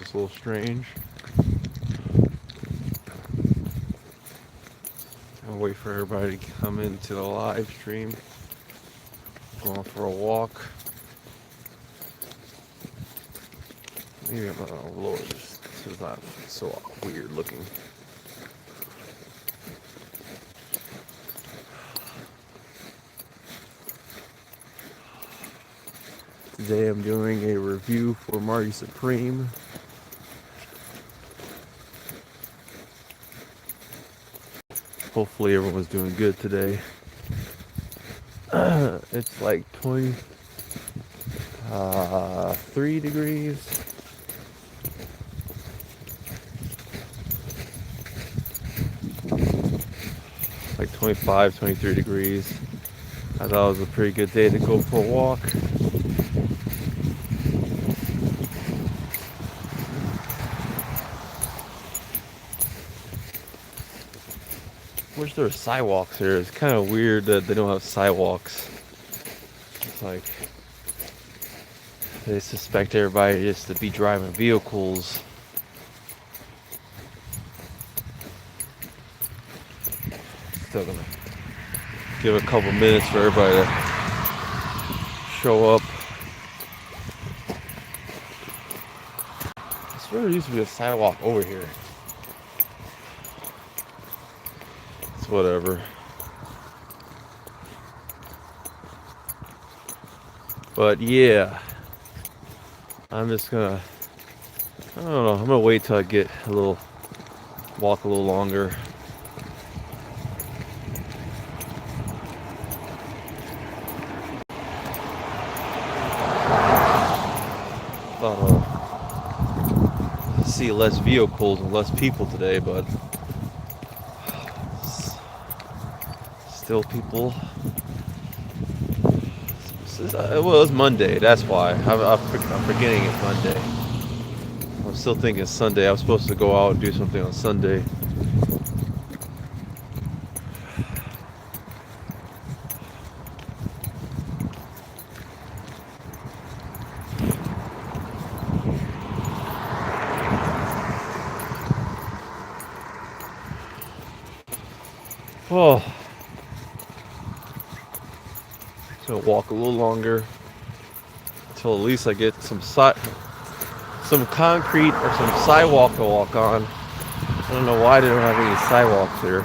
It's a little strange. I'll wait for everybody to come into the live stream. Going for a walk. Maybe I'm not gonna lower this. This is not so weird looking. Today I'm doing a review for Marty Supreme. Hopefully everyone's doing good today. It's like 23 degrees. Like 25, 23 degrees. I thought it was a pretty good day to go for a walk. Wish there were sidewalks here. It's kind of weird that they don't have sidewalks. It's like they suspect everybody just to be driving vehicles. Still gonna give a couple minutes for everybody to show up. I swear there used to be a sidewalk over here. It's whatever. But yeah, I'm just gonna, I don't know, I'm gonna wait till I get walk a little longer. See less vehicles and less people today, but still people. Well, it's Monday, that's why. I'm forgetting it's Monday. I'm still thinking it's Sunday. I was supposed to go out and do something on Sunday. Oh, so walk a little longer until at least I get some concrete or some sidewalk to walk on. I don't know why they don't have any sidewalks here.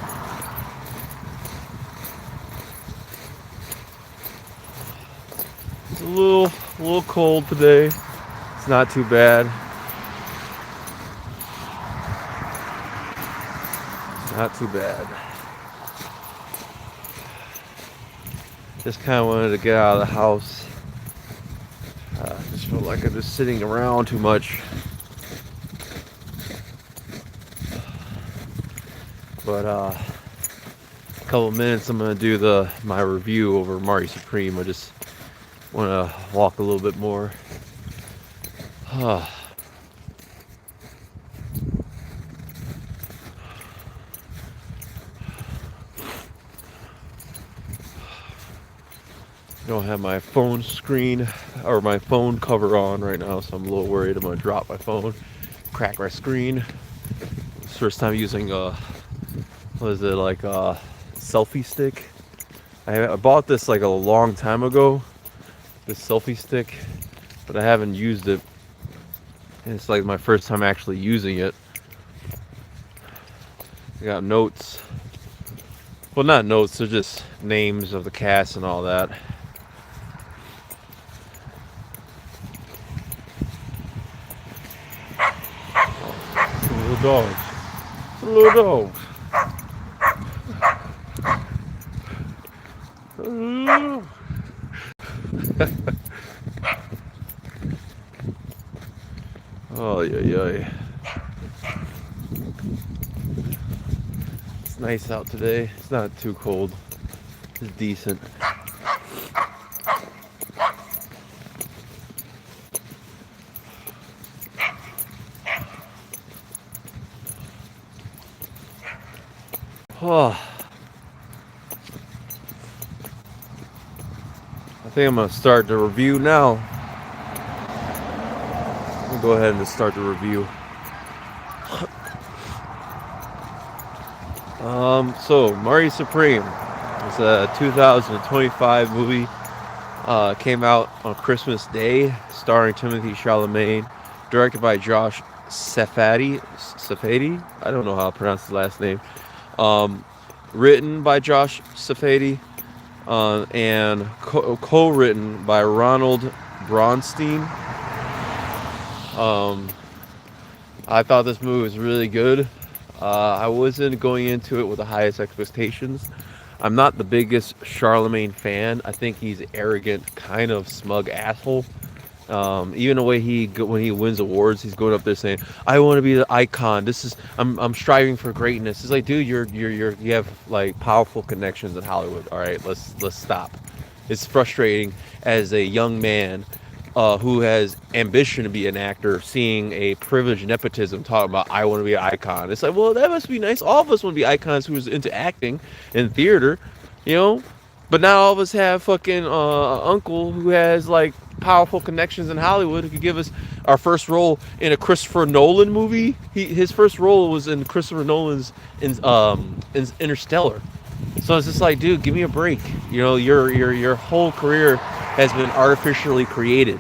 It's a little cold today. It's not too bad. Not too bad. Just kind of wanted to get out of the house. Just felt like I'm just sitting around too much. But a couple of minutes, I'm gonna do my review over Marty Supreme. I just want to walk a little bit more. I don't have my phone screen or my phone cover on right now, so I'm a little worried I'm gonna drop my phone, crack my screen. It's first time using what is it, like a selfie stick. I bought this like a long time ago, this selfie stick, but I haven't used it. And it's like my first time actually using it. I got notes. Well, not notes, they're just names of the cast and all that. Dogs. Little dogs. Oh, yeah. It's nice out today. It's not too cold. It's decent. Oh. I think I'm gonna start the review now. go ahead and just start the review. So Marty Supreme. It's a 2025 movie. Came out on Christmas Day, starring Timothy Chalamet, directed by Josh Safdie. I don't know how to pronounce his last name. Written by Josh Safdie, and co-written by Ronald Bronstein. I thought this movie was really good. I wasn't going into it with the highest expectations. I'm not the biggest Charlemagne fan. I think he's arrogant, kind of smug asshole. Even the way when he wins awards, he's going up there saying, "I want to be the icon. I'm striving for greatness." It's like, dude, you have like powerful connections in Hollywood. All right, let's stop. It's frustrating as a young man who has ambition to be an actor, seeing a privileged nepotism talking about, "I want to be an icon." It's like, well, that must be nice. All of us want to be icons who's into acting and theater, you know. But now all of us have fucking uncle who has like powerful connections in Hollywood who could give us our first role in a Christopher Nolan movie. His first role was in Christopher Nolan's in Interstellar. So it's just like, dude, give me a break. You know, your whole career has been artificially created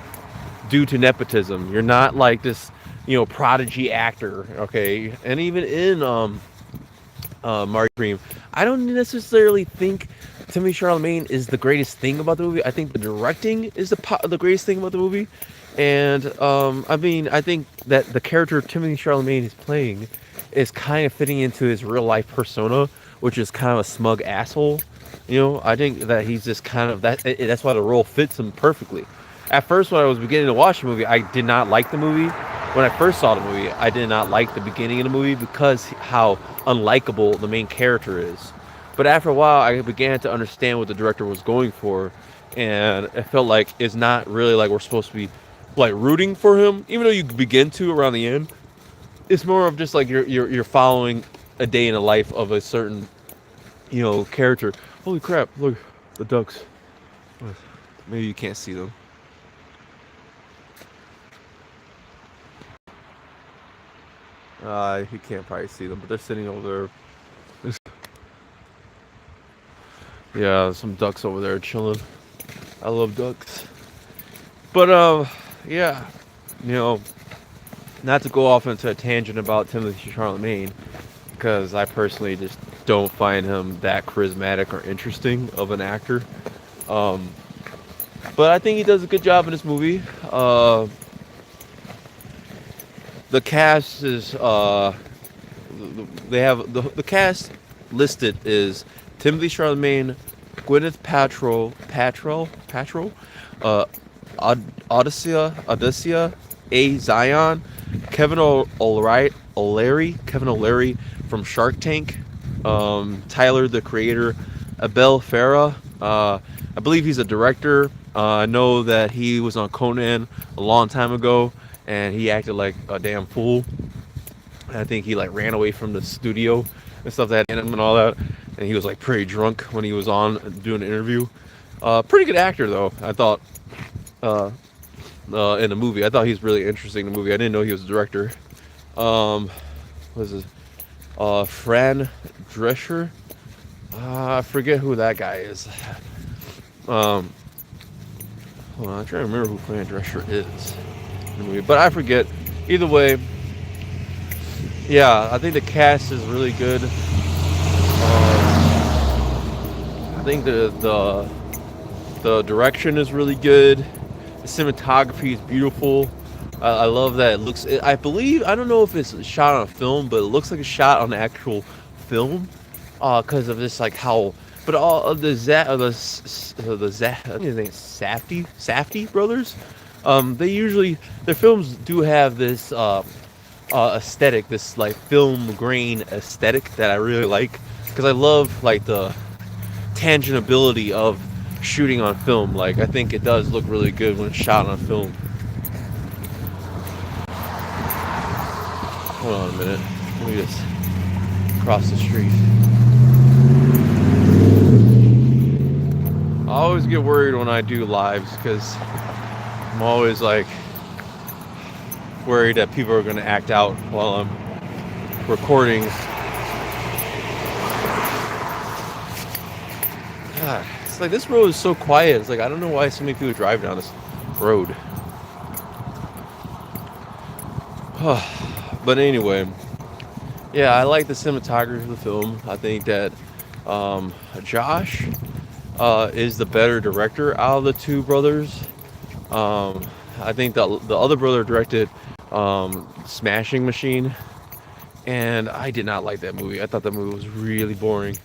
due to nepotism. You're not like this, prodigy actor, okay? And even in Marty Cream, I don't necessarily think Timothy Chalamet is the greatest thing about the movie. I think the directing is the greatest thing about the movie. And I think that the character Timothy Chalamet is playing is kind of fitting into his real life persona, which is kind of a smug asshole. I think that he's just kind of that. That's why the role fits him perfectly. At first, when I was beginning to watch the movie, I did not like the movie. When I first saw the movie, I did not like the beginning of the movie because how unlikable the main character is. But after a while, I began to understand what the director was going for, and it felt like it's not really like we're supposed to be like rooting for him, even though you begin to around the end. It's more of just like you're following a day in the life of a certain character. Holy crap! Look, the ducks. Maybe you can't see them. You can't probably see them, but they're sitting over there. Yeah, some ducks over there chilling. I love ducks. But yeah, not to go off into a tangent about Timothy Chalamet, because I personally just don't find him that charismatic or interesting of an actor. But I think he does a good job in this movie. The cast is they have the cast listed is Timothy Chalamet, Gwyneth Paltrow, Odysseia A. Zion, Kevin O'Leary from Shark Tank, Tyler the Creator, Abel Ferrara. I believe he's a director. I know that he was on Conan a long time ago, and he acted like a damn fool. I think he like ran away from the studio and stuff that had him and all that, and he was like pretty drunk when he was on doing an interview. Pretty good actor though, I thought. In the movie, I thought he was really interesting in the movie. I didn't know he was a director. What is this? Fran Drescher. I forget who that guy is. Hold on, I'm trying to remember who Fran Drescher is in the movie, but I forget. Either way, yeah, I think the cast is really good. I think the direction is really good. The cinematography is beautiful. I love that it looks. I believe, I don't know if it's shot on a film, but it looks like a shot on the actual film, because of this like how. But all of the I think his name's Safdie brothers. They usually, their films do have this aesthetic, this like film grain aesthetic that I really like, because I love like the tangibility of shooting on film. Like, I think it does look really good when it's shot on film. Hold on a minute. Let me just cross the street. I always get worried when I do lives because I'm always like, worried that people are going to act out while I'm recording. God, it's like this road is so quiet. It's like I don't know why so many people drive down this road. But anyway, yeah, I like the cinematography of the film. I think that Josh is the better director out of the two brothers. I think the other brother directed Smashing Machine, and I did not like that movie. I thought that movie was really boring.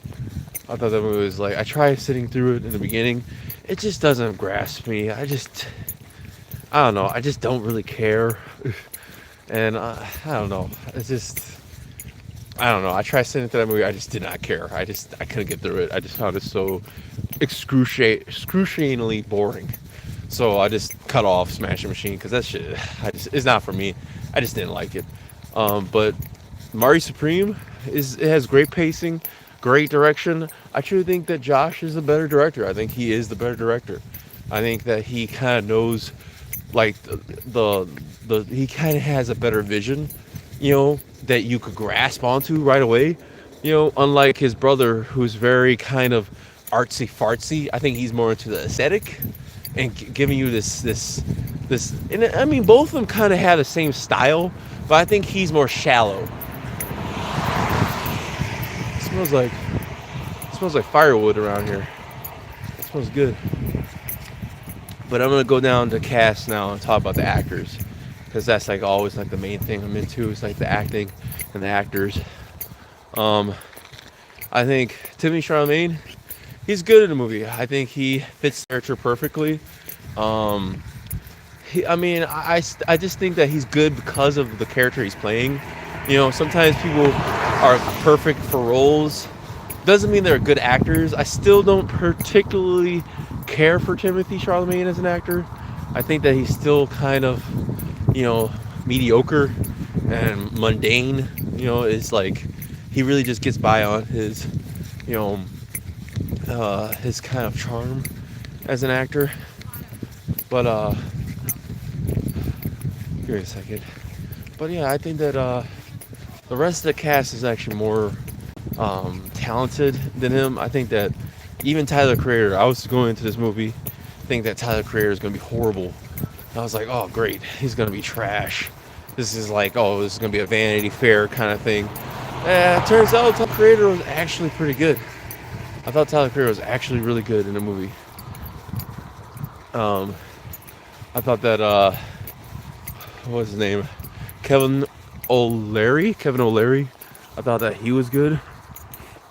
I thought that movie was like, I tried sitting through it in the beginning. It just doesn't grasp me. I don't know. I just don't really care. And I don't know. It's just, I don't know. I tried sitting through that movie. I just did not care. I couldn't get through it. I just found it so excruciatingly boring. So I just cut off Smashing Machine because that shit, it's not for me. I just didn't like it. But Marty Supreme it has great pacing, great direction. I truly think that Josh is a better director. I think he is the better director. I think that he kind of knows, like he kind of has a better vision, that you could grasp onto right away. Unlike his brother, who's very kind of artsy fartsy. I think he's more into the aesthetic and giving you this. And I mean, both of them kind of have the same style, but I think he's more shallow. It smells like firewood around here. It smells good. But I'm gonna go down to cast now and talk about the actors, because that's like always like the main thing I'm into. Is like the acting and the actors. I think Timothy Chalamet, he's good in the movie. I think he fits the character perfectly. I just think that he's good because of the character he's playing. Sometimes people are perfect for roles. Doesn't mean they're good actors. I still don't particularly care for Timothy Chalamet as an actor. I think that he's still kind of, mediocre and mundane. Is like he really just gets by on his, his kind of charm as an actor. But give me a second. But yeah, I think that the rest of the cast is actually more talented than him. I think that even Tyler Creator, I was going into this movie think that Tyler Creator is going to be horrible. I was like, oh great, he's going to be trash. This is like, oh, this is going to be a Vanity Fair kind of thing. It turns out Tyler Creator was actually pretty good. I thought Tyler Creator was actually really good in the movie. I thought that what was his name? Kevin O'Leary. I thought that he was good.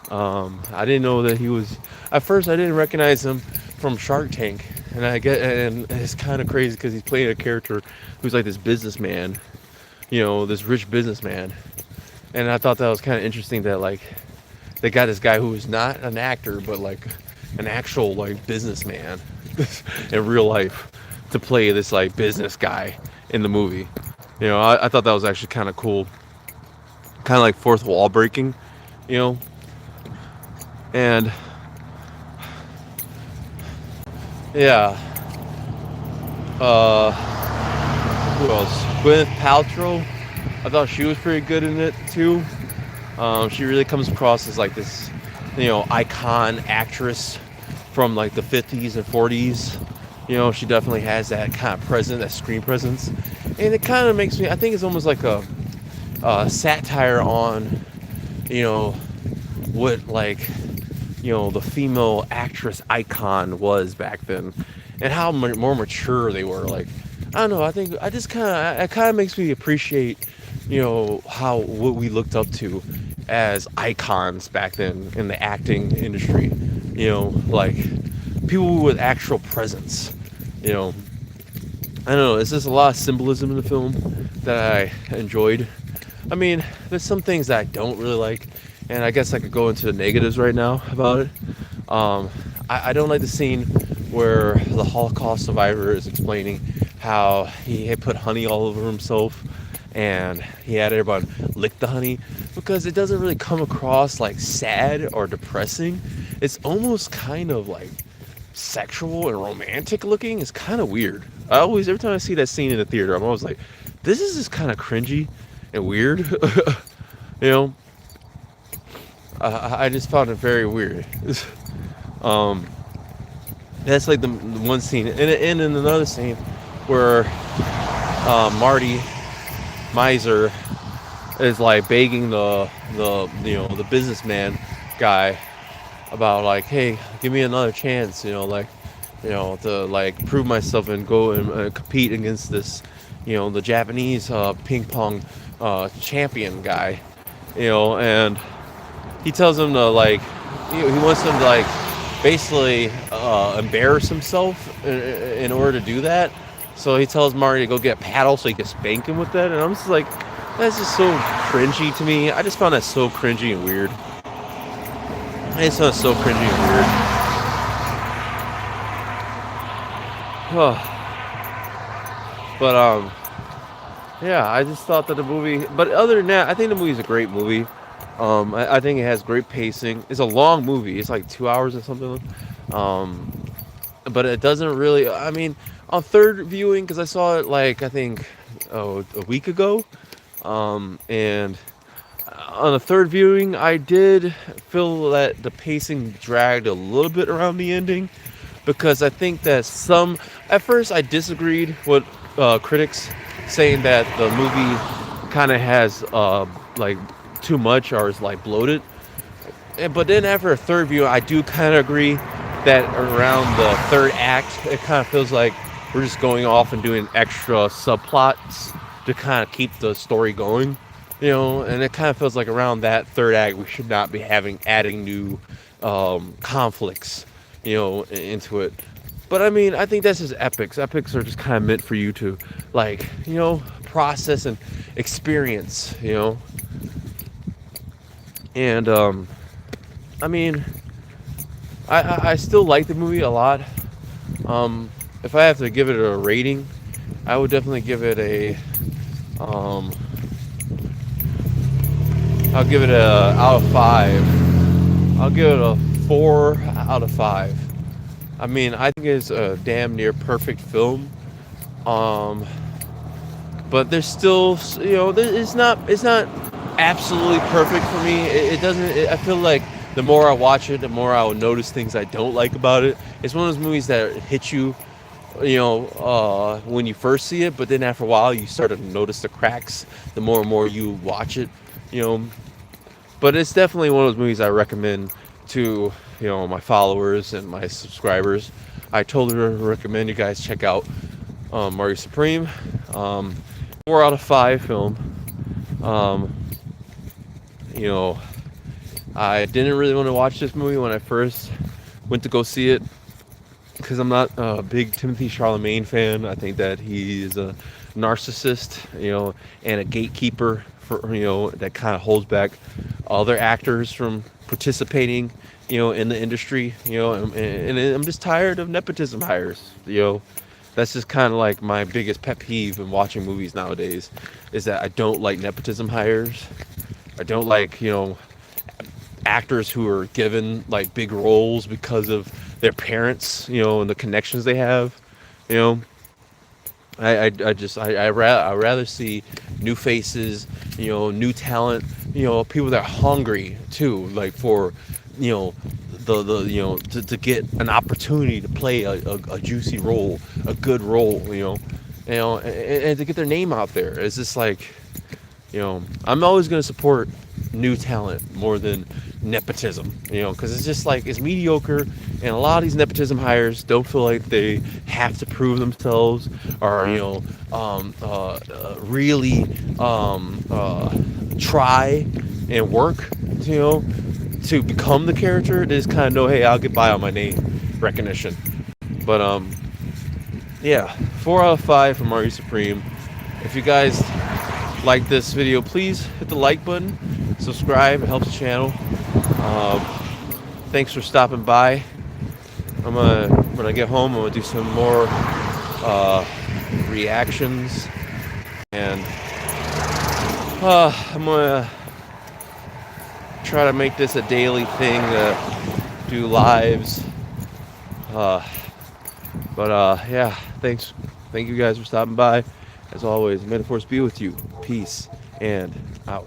I didn't know that he was. At first, I didn't recognize him from Shark Tank, and it's kind of crazy because he's playing a character who's like this businessman, this rich businessman, and I thought that was kind of interesting that like they got this guy who was not an actor but like an actual like businessman in real life to play this like business guy in the movie. I thought that was actually kind of cool, kind of like fourth wall breaking, and yeah. Who else? Gwyneth Paltrow. I thought she was pretty good in it too. She really comes across as like this, icon actress from like the 50s and 40s. She definitely has that kind of presence, that screen presence, and it kind of makes me. I think it's almost like a satire on, what like, the female actress icon was back then, and how more mature they were. Like, I don't know. I think it kind of makes me appreciate, what we looked up to as icons back then in the acting industry. Like people with actual presence. I don't know. It's just a lot of symbolism in the film that I enjoyed. I mean, there's some things that I don't really like, and I guess I could go into the negatives right now about it. I don't like the scene where the Holocaust survivor is explaining how he had put honey all over himself and he had everybody lick the honey, because it doesn't really come across like sad or depressing. It's almost kind of like sexual and romantic looking. It's kind of weird. Every time I see that scene in the theater, I'm always like, this is just kind of cringy and weird. You know, I just found it very weird. um, that's like the one scene, and in another scene where Marty Miser is like begging the businessman guy about like, hey, give me another chance, like, to like prove myself and go and compete against this, the Japanese ping pong champion guy, and he tells him to like, he wants him to like basically embarrass himself in order to do that. So he tells Marty to go get a paddle so he can spank him with that, and I'm just like, that's just so cringy to me. I just found that so cringy and weird. I just found it so cringy and weird. But yeah, I just thought that the movie. But other than that, I think the movie's a great movie. I think it has great pacing. It's a long movie. It's like 2 hours or something. But it doesn't really. I mean, on third viewing, because I saw it like I think a week ago, and on the third viewing, I did feel that the pacing dragged a little bit around the ending, because I think that at first I disagreed with critics saying that the movie kind of has like too much or is like bloated. But then after a third view, I do kind of agree that around the third act, it kind of feels like we're just going off and doing extra subplots to kind of keep the story going, and it kind of feels like around that third act, we should not be adding new conflicts, into it. But I mean, I think that's just epics. Epics are just kind of meant for you to, like, process and experience, And I mean, I still like the movie a lot. If I have to give it a rating, I would definitely give it I'll give it a out of 5. I'll give it a 4 out of 5. I mean, I think it's a damn near perfect film. But there's still, it's not absolutely perfect for me. It doesn't. I feel like the more I watch it, the more I will notice things I don't like about it. It's one of those movies that hits you, when you first see it, but then after a while you start to notice the cracks the more and more you watch it, But it's definitely one of those movies I recommend to, my followers and my subscribers. I totally recommend you guys check out Marty Supreme. 4 out of 5 film. I didn't really want to watch this movie when I first went to go see it, because I'm not a big Timothy Chalamet fan. I think that he's a narcissist, and a gatekeeper for, that kind of holds back other actors from participating, in the industry, and I'm just tired of nepotism hires, That's just kind of like my biggest pet peeve in watching movies nowadays, is that I don't like nepotism hires. I don't like, actors who are given like big roles because of their parents, and the connections they have, I rather see new faces, new talent, people that are hungry too, like for, to get an opportunity to play a juicy role, a good role, and to get their name out there. It's just like, I'm always going to support new talent more than nepotism, because it's just like, it's mediocre, and a lot of these nepotism hires don't feel like they have to prove themselves or, really try and work, to become the character. They just kind of know, hey, I'll get by on my name recognition. But yeah, 4 out of 5 for Marty Supreme. If you guys like this video, please hit the like button, subscribe, it helps the channel. Thanks for stopping by. When I get home, I'm gonna do some more reactions, and I'm gonna try to make this a daily thing, do lives. Yeah, thank you guys for stopping by, and As always, may the force be with you. Peace and out.